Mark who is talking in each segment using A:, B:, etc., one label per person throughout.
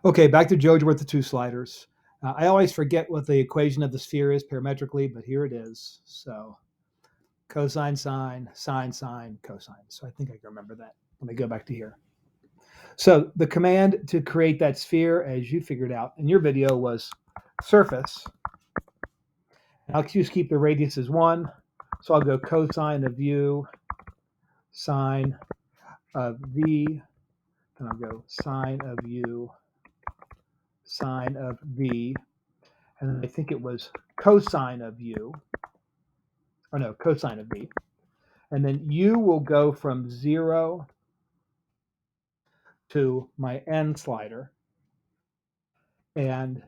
A: Okay, back to GeoGebra with the two sliders. I always forget what the equation of the sphere is parametrically, but here it is. So cosine, sine, sine, sine, cosine. So I think I can remember that. Let me go back to here. So the command to create that sphere, as you figured out in your video, was surface. I'll just keep the radius as 1. So I'll go cosine of u, sine of v, and I'll go sine of u, sine of v, and then I think it was cosine of u, or no, cosine of v. And then u will go from 0 to my n slider, and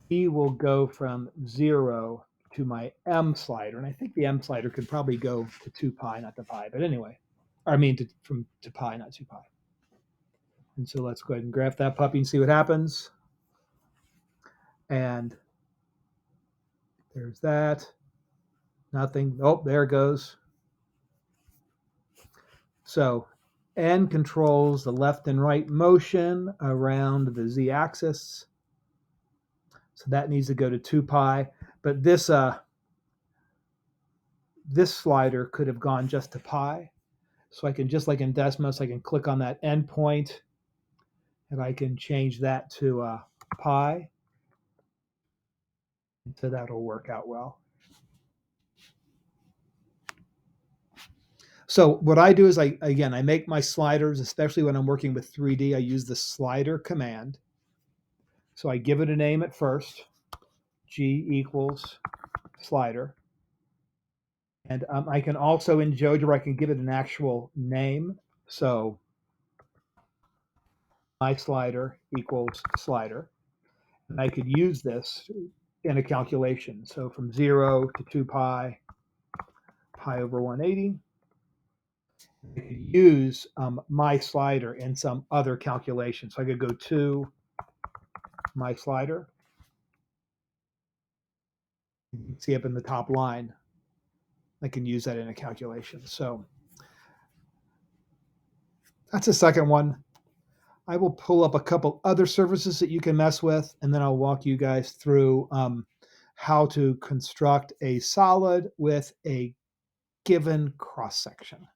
A: v will go from 0 to my m slider. And I think the m slider could probably go to 2 pi, not to pi, but anyway. I mean, to pi, not 2 pi. And so let's go ahead and graph that puppy and see what happens. And there's that. Nothing. Oh, there it goes. So n controls the left and right motion around the z-axis. So that needs to go to 2 pi. But this slider could have gone just to pi. So I can, just like in Desmos, I can click on that endpoint and I can change that to pi. So that'll work out well. So what I do is I make my sliders, especially when I'm working with 3D, I use the slider command. So I give it a name at first, G equals slider. And I can also, in GeoGebra, I can give it an actual name. So my slider equals slider. And I could use this in a calculation. So from 0 to 2 pi, pi over 180. I could use my slider in some other calculation. So I could go to my slider. You can see up in the top line, I can use that in a calculation. So that's the second one. I will pull up a couple other surfaces that you can mess with, and then I'll walk you guys through how to construct a solid with a given cross section.